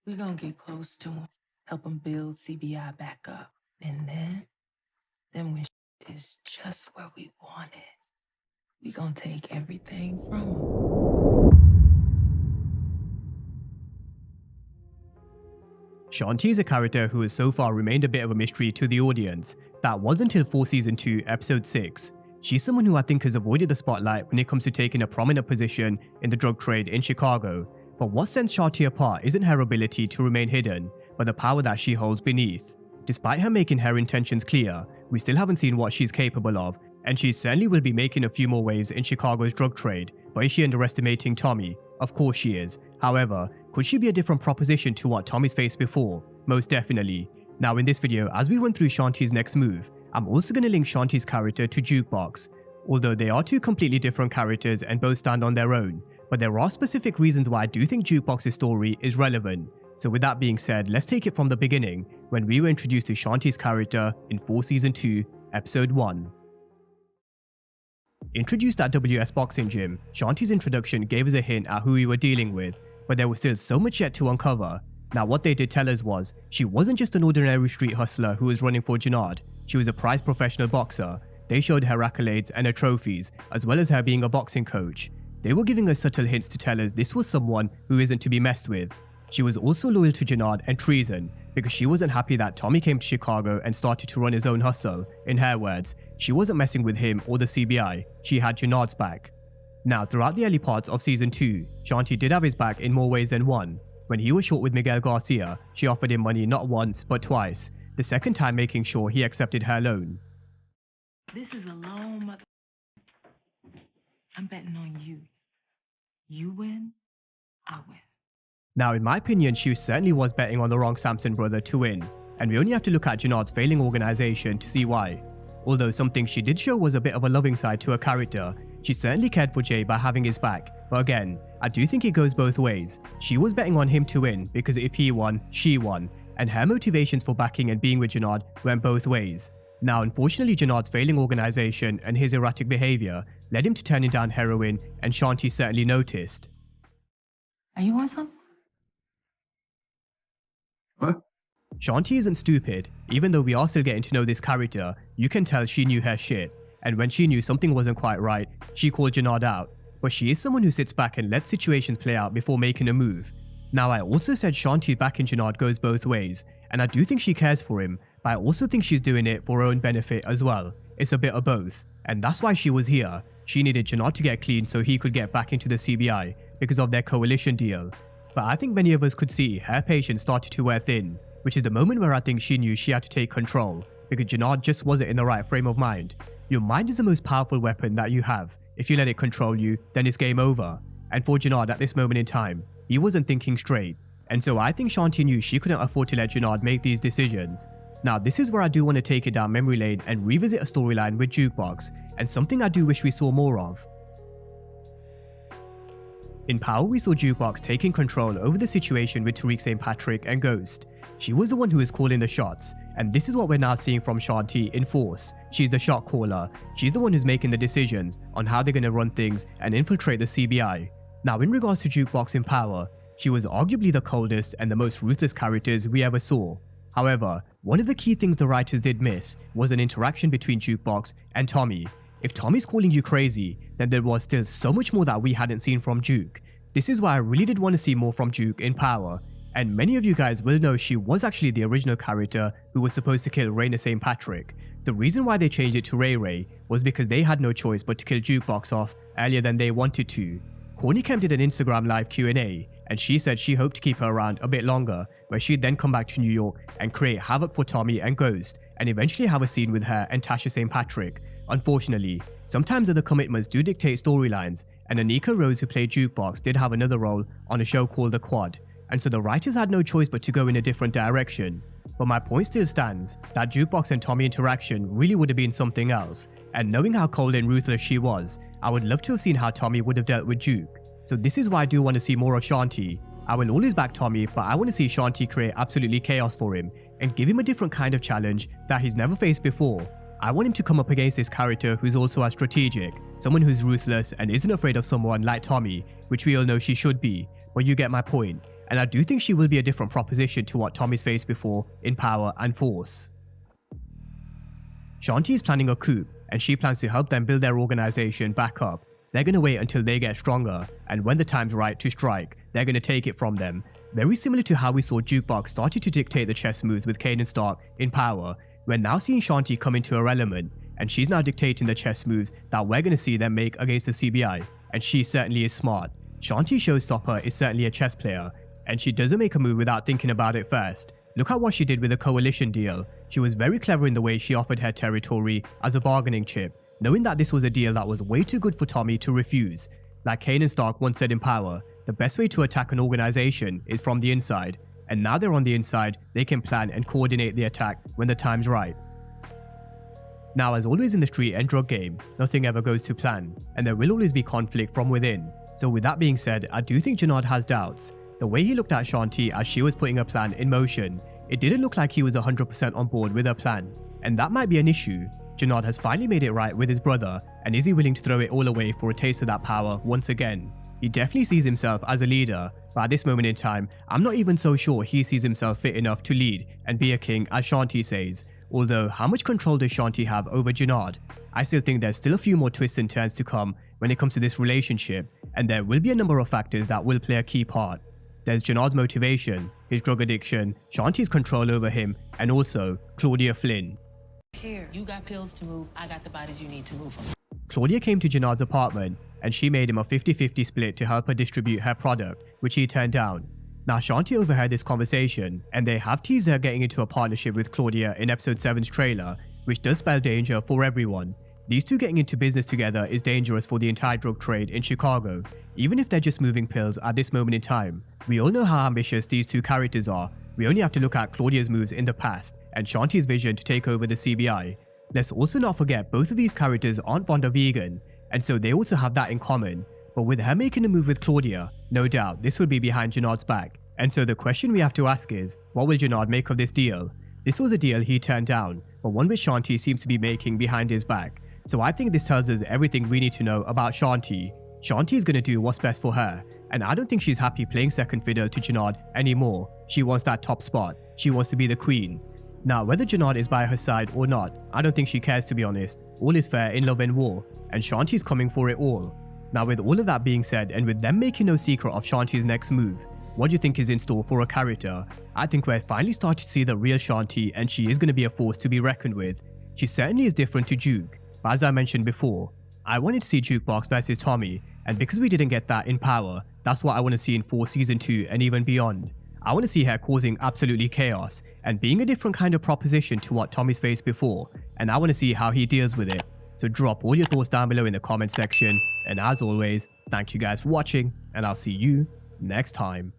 We're gonna get close to him, help him build CBI back up. And then when is just where we want it, we gonna take everything from him. Shanti is a character who has so far remained a bit of a mystery to the audience. That was until For Season 2, Episode 6. She's someone who I think has avoided the spotlight when it comes to taking a prominent position in the drug trade in Chicago. But what sets Shanti apart isn't her ability to remain hidden, but the power that she holds beneath. Despite her making her intentions clear, we still haven't seen what she's capable of, and she certainly will be making a few more waves in Chicago's drug trade. But is she underestimating Tommy? Of course she is. However, could she be a different proposition to what Tommy's faced before? Most definitely. Now in this video, as we run through Shanti's next move, I'm also going to link Shanti's character to Jukebox. Although they are two completely different characters and both stand on their own, but there are specific reasons why I do think Jukebox's story is relevant. So with that being said, let's take it from the beginning, when we were introduced to Shanti's character in For Season 2, Episode 1. Introduced at WS Boxing Gym, Shanti's introduction gave us a hint at who we were dealing with, but there was still so much yet to uncover. Now what they did tell us was, she wasn't just an ordinary street hustler who was running for Jenard, she was a prized professional boxer. They showed her accolades and her trophies, as well as her being a boxing coach. They were giving us subtle hints to tell us this was someone who isn't to be messed with. She was also loyal to Jenard and treason, because she wasn't happy that Tommy came to Chicago and started to run his own hustle. In her words, she wasn't messing with him or the CBI, she had Jenard's back. Now throughout the early parts of Season 2, Shanti did have his back in more ways than one. When he was short with Miguel Garcia, she offered him money not once but twice, the second time making sure he accepted her loan. This is a loan, mother. I'm betting on you. You win, I win. Now in my opinion, she certainly was betting on the wrong Samson brother to win, and we only have to look at Jenard's failing organization to see why. Although something she did show was a bit of a loving side to her character, she certainly cared for Jay by having his back, but again, I do think it goes both ways. She was betting on him to win because if he won, she won, and her motivations for backing and being with Jenard went both ways. Now unfortunately, Jenard's failing organization and his erratic behavior led him to turning down heroin, and Shanti certainly noticed. Are you want something? What? Shanti isn't stupid. Even though we are still getting to know this character, you can tell she knew her shit, and when she knew something wasn't quite right, she called Jenard out. But she is someone who sits back and lets situations play out before making a move. Now I also said Shanti's back in Jenard goes both ways, and I do think she cares for him, but I also think she's doing it for her own benefit as well. It's a bit of both, and that's why she was here. She needed Jenard to get clean so he could get back into the CBI because of their coalition deal. But I think many of us could see her patience started to wear thin, which is the moment where I think she knew she had to take control, because Jenard just wasn't in the right frame of mind. Your mind is the most powerful weapon that you have. If you let it control you, then it's game over. And for Jenard at this moment in time, he wasn't thinking straight. And so I think Shanti knew she couldn't afford to let Jenard make these decisions. Now this is where I do want to take it down memory lane and revisit a storyline with Jukebox, and something I do wish we saw more of. In Power, we saw Jukebox taking control over the situation with Tariq St. Patrick and Ghost. She was the one who was calling the shots, and this is what we're now seeing from Shanti in Force. She's the shot caller. She's the one who's making the decisions on how they're going to run things and infiltrate the CBI. Now in regards to Jukebox in Power, she was arguably the coldest and the most ruthless characters we ever saw. However, one of the key things the writers did miss was an interaction between Jukebox and Tommy. If Tommy's calling you crazy, then there was still so much more that we hadn't seen from Juke. This is why I really did want to see more from Juke in Power, and many of you guys will know she was actually the original character who was supposed to kill Raina St. Patrick. The reason why they changed it to Ray Ray was because they had no choice but to kill Jukebox off earlier than they wanted to. Corny Kemp did an Instagram live Q&A, and she said she hoped to keep her around a bit longer, where she'd then come back to New York and create havoc for Tommy and Ghost, and eventually have a scene with her and Tasha St. Patrick. Unfortunately, sometimes other commitments do dictate storylines, and Anika Rose, who played Jukebox, did have another role on a show called The Quad, and so the writers had no choice but to go in a different direction. But my point still stands, that Jukebox and Tommy interaction really would have been something else, and knowing how cold and ruthless she was, I would love to have seen how Tommy would have dealt with Juke. So this is why I do want to see more of Shanti. I will always back Tommy, but I want to see Shanti create absolutely chaos for him, and give him a different kind of challenge that he's never faced before. I want him to come up against this character who's also as strategic, someone who's ruthless and isn't afraid of someone like Tommy, which we all know she should be, but you get my point. and I do think she will be a different proposition to what Tommy's faced before in power and force. Shanti is planning a coup, and she plans to help them build their organization back up. They're going to wait until they get stronger, and when the time's right to strike, they're going to take it from them. Very similar to how we saw Jukebox started to dictate the chess moves with Kanan Stark in power, we're now seeing Shanti come into her element, and she's now dictating the chess moves that we're going to see them make against the CBI, and she certainly is smart. Shanti Showstopper is certainly a chess player, and she doesn't make a move without thinking about it first. Look at what she did with the coalition deal. She was very clever in the way she offered her territory as a bargaining chip, knowing that this was a deal that was way too good for Tommy to refuse. Like Kanan Stark once said in Power, the best way to attack an organization is from the inside, and now they're on the inside, they can plan and coordinate the attack when the time's right. Now, as always in the street and drug game, nothing ever goes to plan, and there will always be conflict from within. So with that being said, I do think Jenard has doubts. The way he looked at Shanti as she was putting her plan in motion, it didn't look like he was 100% on board with her plan, and that might be an issue. Jenard has finally made it right with his brother, and is he willing to throw it all away for a taste of that power once again? He definitely sees himself as a leader, but at this moment in time, I'm not even so sure he sees himself fit enough to lead and be a king as Shanti says. Although, how much control does Shanti have over Jenard? I still think there's still a few more twists and turns to come when it comes to this relationship, and there will be a number of factors that will play a key part. There's Jenard's motivation, his drug addiction, Shanti's control over him, and also Claudia Flynn. Here, you got pills to move, I got the bodies you need to move them. Claudia came to Jenard's apartment, and she made him a 50-50 split to help her distribute her product, which he turned down. Now Shanti overheard this conversation, and they have teased her getting into a partnership with Claudia in episode 7's trailer, which does spell danger for everyone. These two getting into business together is dangerous for the entire drug trade in Chicago, even if they're just moving pills at this moment in time. We all know how ambitious these two characters are. We only have to look at Claudia's moves in the past and Shanti's vision to take over the CBI. Let's also not forget both of these characters aren't fond of Egan, and so they also have that in common. But with her making a move with Claudia, no doubt this will be behind Jenard's back. And so the question we have to ask is, what will Jenard make of this deal? This was a deal he turned down, but one which Shanti seems to be making behind his back. So I think this tells us everything we need to know about Shanti. Shanti is going to do what's best for her, and I don't think she's happy playing second fiddle to Jenard anymore. She wants that top spot. She wants to be the queen. Now, whether Jenard is by her side or not, I don't think she cares, to be honest. All is fair in love and war, and Shanti's coming for it all. Now, with all of that being said, and with them making no secret of Shanti's next move, what do you think is in store for a character? I think we're finally starting to see the real Shanti, and she is going to be a force to be reckoned with. She certainly is different to Juke, but as I mentioned before, I wanted to see Jukebox versus Tommy, and because we didn't get that in Power, that's what I want to see in Force Season 2 and even beyond. I want to see her causing absolutely chaos, and being a different kind of proposition to what Tommy's faced before, and I want to see how he deals with it. So drop all your thoughts down below in the comment section, and as always, thank you guys for watching, and I'll see you next time.